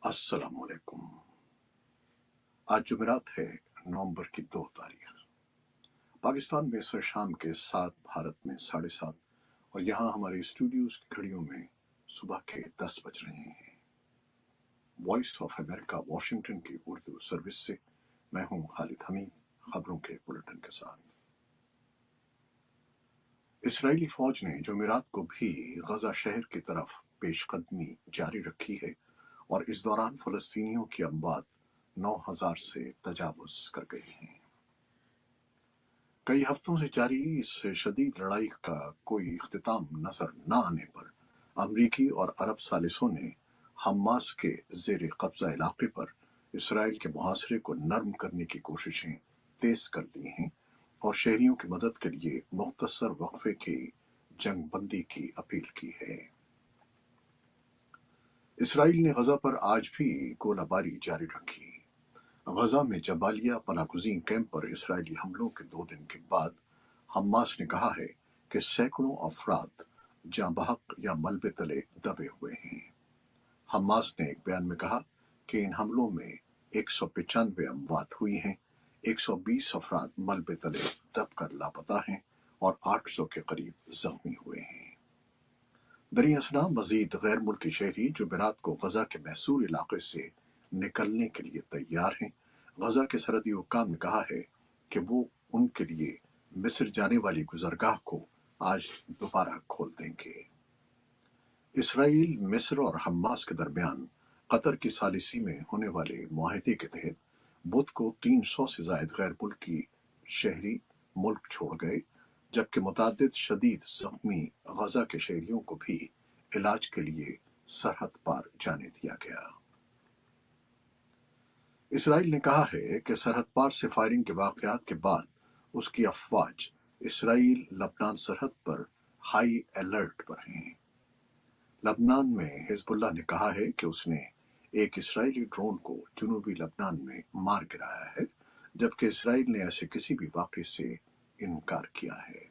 अस्सलाम वालेकुम। आज जुमेरात है, नवंबर की 2 तारीख। पाकिस्तान में सर शाम के 7, भारत में 7:30 और यहाँ हमारे स्टूडियोज की घड़ियों में सुबह के 10 बज रहे हैं। वॉइस ऑफ अमेरिका वाशिंगटन की उर्दू सर्विस से मैं हूँ खालिद हमीद, खबरों के बुलेटिन के साथ। इसराइली फौज ने जुमेरात को भी गजा शहर की तरफ पेशकदमी जारी रखी है और इस दौरान फलस्तीनियों की अमवात 9,000 से तजावुज कर गई हैं। कई हफ्तों से जारी इस शदीद लड़ाई का कोई इख्तिताम नजर न आने पर अमरीकी और अरब सालिसों ने हमास के जेर कब्जा इलाके पर इसराइल के मुहासरे को नरम करने की कोशिशें तेज कर दी हैं और शहरियों की मदद के लिए मुख्तसर वक्फे की जंगबंदी की अपील की है। इसराइल ने गजा पर आज भी गोलाबारी जारी रखी। गजा में जबालिया पनागुज़ीन कैंप पर इसराइली हमलों के 2 दिन के बाद हमास ने कहा है कि सैकड़ों अफराद जाँ बहक या मलबे तले दबे हुए हैं। हमास ने एक बयान में कहा कि इन हमलों में 195 अमवात हुई हैं, 120 अफराद मलबे तले दबकर लापता हैं और 800 के करीब जख्मी हुए हैं। दरी असना मजीद गैर मुल्की शहरी जुमेरात को गजा के मैसूर इलाके से निकलने के लिए तैयार हैं। गजा के सरहदी हुक्काम ने कहा है कि वो उनके लिए मिस्र जाने वाली गुजरगाह को आज दोबारा खोल देंगे। इसराइल, मिस्र और हमास के दरमियान कतर की सालिसी में होने वाले मुआहदे के तहत बुध को 300 से जायद गैर मुल्की शहरी मुल्क छोड़ गए, जबकि मुतअद्दिद शदीद जख्मी गजा के शहरियों को भी इलाज के लिए सरहद पार जाने दिया गया। इसराइल ने कहा है कि सरहद पार से फायरिंग के वाक़यात के बाद उसकी अफवाज इसराइल लबनान सरहद पर हाई अलर्ट पर हैं। लबनान में हिजबुल्लाह ने कहा है कि उसने एक इसराइली ड्रोन को जुनूबी लबनान में मार गिराया है, जबकि इसराइल ने ऐसे किसी भी वाक़े से इनकार किया है।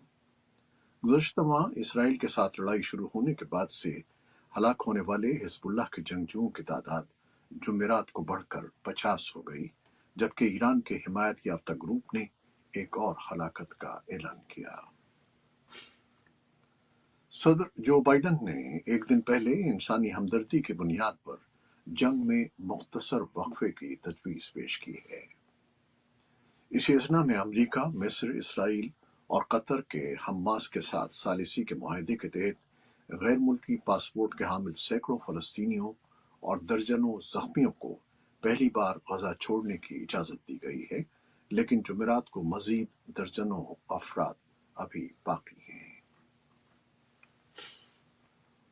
गुज़श्ता माह इसराइल के साथ लड़ाई शुरू होने के बाद से हलाक होने वाले हिजबुल्लाह के जंगजुओं की तादाद जुमेरात को बढ़कर 50 हो गई, जबकि ईरान के हिमायत याफ्ता ग्रुप ने एक और हलाकत का ऐलान किया। सदर जो बाइडन ने एक दिन पहले इंसानी हमदर्दी की बुनियाद पर जंग में मुख्तसर वक्फे की तजवीज़ पेश की है। इसी असना में अमरीका, मिस्र, इसराइल और कतर के हमास के साथ सालिसी के मुआहदे के तहत गैर मुल्की पासपोर्ट के हामिल सैकड़ों फलस्तीनियों और दर्जनों जख्मियों को पहली बार गजा छोड़ने की इजाज़त दी गई है, लेकिन जुमेरात को मजीद दर्जनों अफराद अभी बाकी हैं।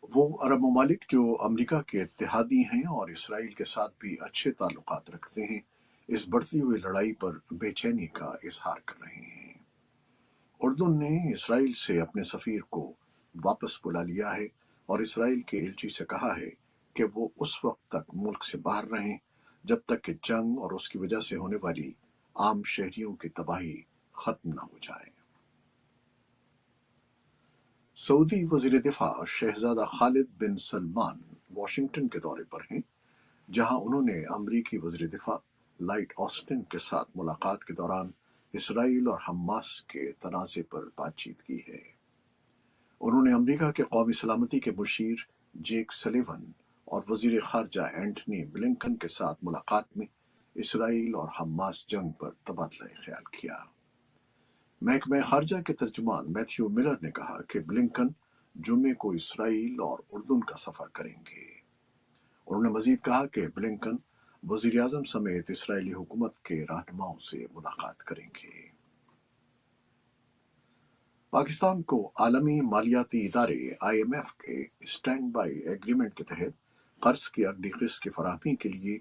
वो अरब ममालिक जो अमरीका के इत्तेहादी हैं और इसराइल के साथ भी अच्छे ताल्लुकात रखते हैं, इस बढ़ती हुई लड़ाई पर बेचैनी का इजहार कर रहे हैं। उर्दुन ने इसराइल से अपने सफ़ीर को वापस बुला लिया है और इसराइल के एलची से कहा है कि वो उस वक्त तक मुल्क से बाहर रहें जब तक कि जंग और उसकी वजह से होने वाली आम शहरियों की तबाही खत्म न हो जाए। सऊदी वज़ीर दिफा शहजादा खालिद बिन सलमान वाशिंगटन के दौरे पर हैं, जहां उन्होंने अमरीकी वज़ीर दिफा लॉयड ऑस्टिन के साथ मुलाकात के दौरान इसराइल और हमास के तनाज़े पर बातचीत की है। उन्होंने अमरीका के कौमी सलामती के मुशीर जेक सलिवन और वज़ीर ख़ारजा एंटनी ब्लिंकन के साथ मुलाकात में इसराइल और हमास जंग पर तबादला ख्याल किया। महकमा ख़ारजा के तर्जुमान मैथ्यू मिलर ने कहा कि ब्लिंकन जुम्मे को इसराइल और उर्दुन का सफ़र करेंगे। उन्होंने मज़ीद कहा कि ब्लिंकन वज़ीर आज़म समेत इसराइली हुकूमत के रहनुमाओं से मुलाकात करेंगे। पाकिस्तान को आलमी मालियाती इदारे IMF के स्टैंड बाई एग्रीमेंट के तहत कर्ज की अगली किस्त की फराहमी के लिए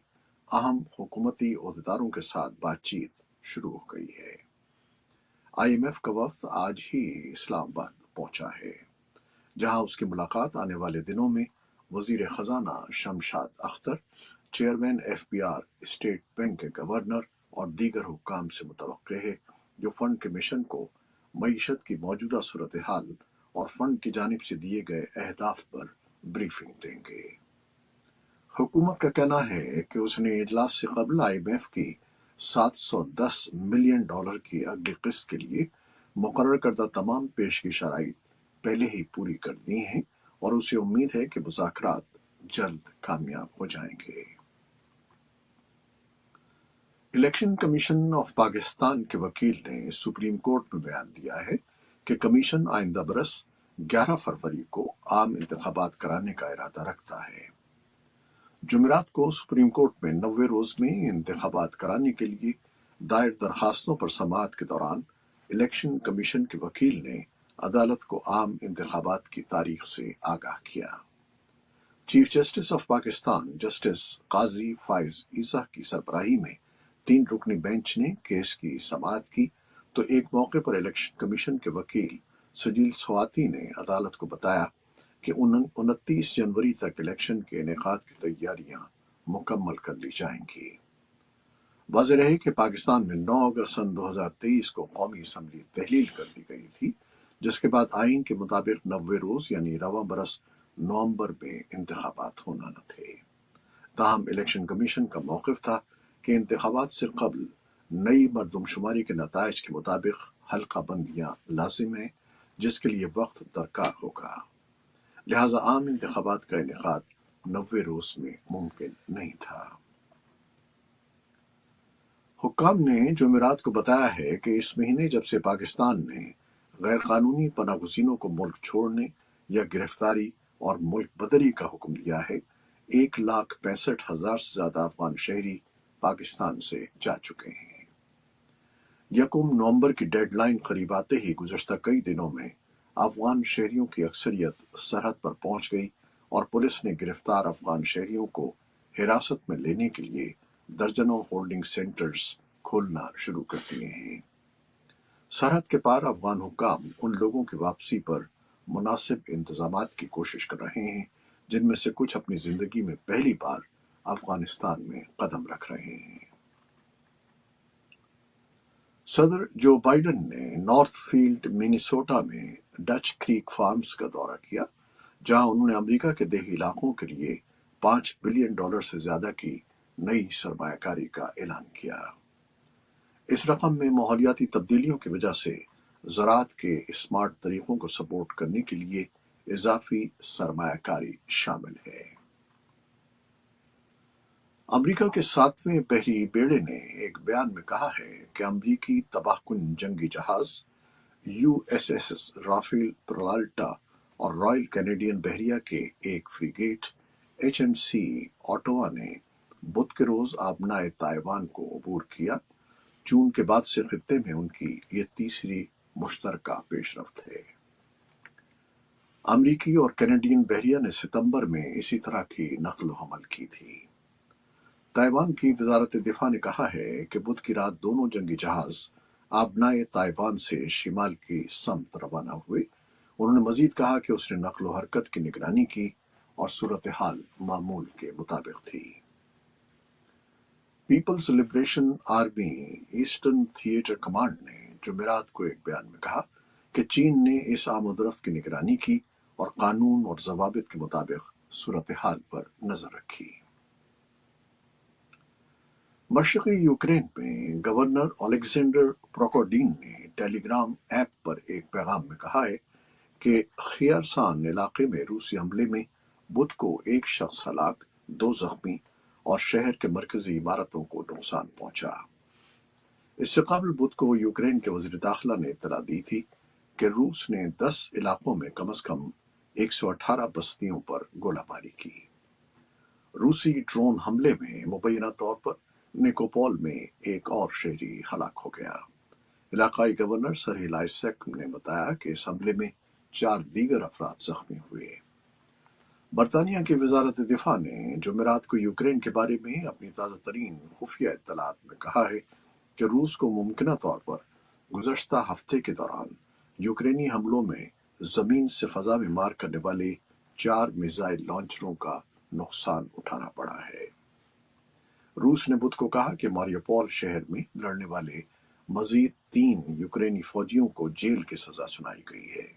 अहम हुकूमती ओहदेदारों के साथ बातचीत शुरू हो गई है। IMF का वफ्द आज ही इस्लामाबाद पहुंचा है, जहां उसकी मुलाकात आने वाले दिनों में वजीर खजाना Shamshad Akhtar, chairman FBR state bank के गवर्नर और दीगर हुक्काम से मुतवक्के है, जो फंड के मिशन को मईशत की मौजूदा सूरत हाल और फंड की जानिब से दिए गए अहदाफ पर ब्रीफिंग देंगे। हुकूमत का कहना है कि उसने इजलास से कबल IMF की $710 मिलियन की अगली किस्त के लिए मुकर्रर करदा तमाम पेशगी शराइत पहले ही पूरी कर दी हैं और उसे उम्मीद है कि मुज़ाकरात जल्द कामयाब हो जाएंगे। इलेक्शन कमीशन ऑफ पाकिस्तान के वकील ने सुप्रीम कोर्ट में बयान दिया है कि कमीशन आइंदा बरस 11 फरवरी को आम इंतखाबात कराने का इरादा रखता है। जुमेरात को सुप्रीम कोर्ट में 90 रोज में इंतखाबात कराने के लिए दायर दरखास्तों पर समाअत के दौरान इलेक्शन कमीशन के वकील ने अदालत को आम इंतखाबात की तारीख से आगाह किया। Chief justice of Pakistan justice Qazi Faez Isa की सरबराही में 3 रुकनी बेंच ने केस की समाअत की तो एक मौके पर इलेक्शन कमीशन के वकील सजील स्वाति ने अदालत को बताया कि 29 जनवरी तक इलेक्शन के इनेकाद की तैयारियां मुकम्मल कर ली जाएंगी। वाज़ेह रहे कि पाकिस्तान में 9 अगस्त सन 2023 को कौमी असम्बली तहलील कर दी गई थी, जिसके बाद आइन के मुताबिक 90 रोज यानी रवां बरस नवंबर में इंतखाबात होना न थे। ताहम इलेक्शन कमीशन का मौक़िफ़ था कि इंतखाबात से कबल नई मरदमशुमारी के नताइज के मुताबिक हल्का बंदियां लाजिम है, जिसके लिए वक्त दरकार होगा। लिहाजा आम इंतखाबात का इनेकाद 90 रोज में मुमकिन नहीं था। हुक्काम ने जुमेरात को बताया है कि इस महीने जब से पाकिस्तान ने गैर कानूनी पनाहगज़ीनों को मुल्क छोड़ने या गिरफ्तारी और मुल्क बदरी का हुक्म दिया है, 1,65,000 से ज्यादा अफगान शहरी पाकिस्तान से जा चुके हैं। 1 नवंबर की डेडलाइन करीब आते ही गुज़श्ता कई दिनों में अफगान शहरियों की अक्सरियत सरहद पर पहुंच गई और पुलिस ने गिरफ्तार अफगान शहरियों को हिरासत में लेने के लिए दर्जनों होल्डिंग सेंटर्स खोलना शुरू कर दिए हैं। सरहद के पार अफगान हुक्काम उन लोगों की वापसी पर मुनासिब इंतजामात की कोशिश कर रहे हैं जिनमें से कुछ अपनी जिंदगी में पहली बार अफगानिस्तान में कदम रख रहे हैं। सदर जो बाइडन ने नॉर्थफील्ड मिनीसोटा में डच क्रीक फार्म्स का दौरा किया, जहां उन्होंने अमेरिका के देही इलाकों के लिए $5 बिलियन से ज्यादा की नई सरमायाकारी का ऐलान किया। इस रकम में माहौलियाती तब्दीलियों की वजह से ज़राअत के स्मार्ट तरीकों को सपोर्ट करने के लिए इजाफी सरमायाकारी शामिल है। अमेरिका के 7वें बहरी बेड़े ने एक बयान में कहा है कि अमेरिकी तबाहकुन जंगी जहाज USS राफेल परलाल्टा और रॉयल कैनेडियन बहरिया के एक फ्रीगेट HMC ऑटोवा ने बुध के रोज आबनाए ताइवान को अबूर किया। जून के बाद से खित्ते में उनकी ये तीसरी मुश्तरका पेशरफ्त है। अमरीकी और कैनेडियन बहरिया ने सितंबर में इसी तरह की नकल हमल की थी। ताइवान की वजारत दिफा ने कहा है कि बुध की रात दोनों जंगी जहाज आबनाए ताइवान से शिमाल की समत रवाना हुए। उन्होंने मजीद कहा कि उसने नकलो हरकत की निगरानी की और सूरत हाल मामूल के मुताबिक थी। People's Liberation Army Eastern Theater Command ने जुमेरात को एक बयान में कहा कि चीन ने इस आमदरफ्त की निगरानी की और कानून और जवाबित के मुताबिक सूरत हाल पर नजर रखी। मशरक़ी यूक्रेन में गवर्नर ओलेक्जेंडर प्रोकोडीन ने टेलीग्राम ऐप पर एक पैगाम में कहा है कि खियरसान इलाके में रूसी हमले में बुध को एक शख्स हलाक, 2 जख्मी और शहर के मरकजी इमारतों को नुकसान पहुंचा। इससे कबल बुध को यूक्रेन के वज़ीर दाखिला ने इत्तला दी थी कि रूस ने 10 इलाकों में कम से कम 118 बस्तियों पर गोलाबारी की। रूसी ड्रोन हमले में मुबैना तौर पर निकोपोल में एक और शहरी हलाक हो गया। इलाकाई गवर्नर सरील आइसेक ने बताया कि इस हमले में 4 दीगर अफराद जख्मी हुए। बरतानिया की वजारत दिफा ने जुमेरात को यूक्रेन के बारे में अपनी ताज़ा तरीन खुफिया इत्तलात में कहा है कि रूस को मुमकिन तौर पर गुज़श्ता हफ्ते के दौरान यूक्रेनी हमलों में जमीन से फजा में मार करने वाले 4 मिसाइल लॉन्चरों का नुकसान उठाना पड़ा है। रूस ने बुध को कहा कि मारियोपोल शहर में लड़ने वाले मजीद 3 यूक्रेनी फौजियों को जेल की सजा सुनाई गई है।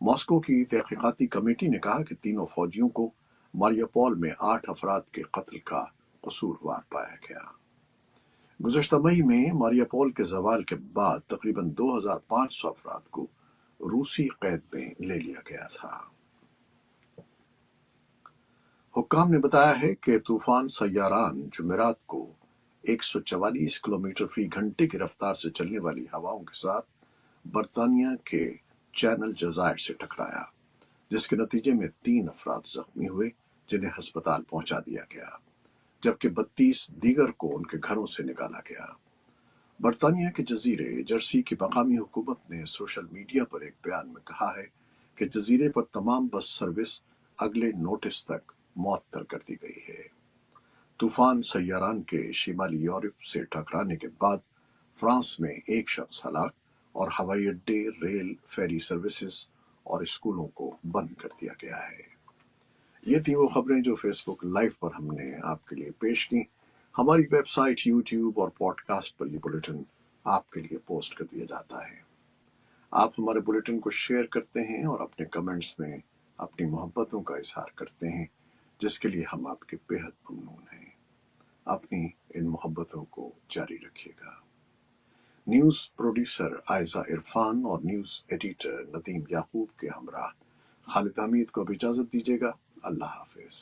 मॉस्को की तहकीकाती कमेटी ने कहा कि तीनों फौजियों को मारियापोल में 8 अफराद के कत्ल का कसूरवार पाया गया। गुज़श्ता मई में मारियापोल के ज़वाल के बाद तकरीबन 2500 अफराद को रूसी कैद में ले लिया गया था। हुक्काम ने बताया है कि तूफान सय्यारान जुमेरात को 144 किलोमीटर फी घंटे की रफ्तार से चलने वाली हवाओं के साथ बरतानिया के चैनल जज़ायर से टकराया, जिसके नतीजे में 3 अफराद जख्मी हुए जिन्हें अस्पताल पहुंचा दिया गया, जबकि 32 दीगर को उनके घरों से निकाला गया। बरतानिया के जजीरे जर्सी की मकामी हुकूमत ने सोशल मीडिया पर एक बयान में कहा है कि जजीरे पर तमाम बस सर्विस अगले नोटिस तक मुअत्तल कर दी गई है। तूफान सय्यारान के शिमाली यूरोप से टकराने के बाद फ्रांस में एक शख्स हलाक और हवाई अड्डे, रेल, फेरी सर्विसेज और स्कूलों को बंद कर दिया गया है। ये थी वो खबरें जो फेसबुक लाइव पर हमने आपके लिए पेश की। हमारी वेबसाइट, यूट्यूब और पॉडकास्ट पर ये बुलेटिन आपके लिए पोस्ट कर दिया जाता है। आप हमारे बुलेटिन को शेयर करते हैं और अपने कमेंट्स में अपनी मोहब्बतों का इजहार करते हैं, जिसके लिए हम आपके बेहद ममनून हैं। अपनी इन मोहब्बतों को जारी रखिएगा। न्यूज़ प्रोड्यूसर आयजा इरफान और न्यूज़ एडिटर नदीम याकूब के हमरा खालिद हमीद को अब इजाज़त दीजिएगा। अल्लाह हाफिज़।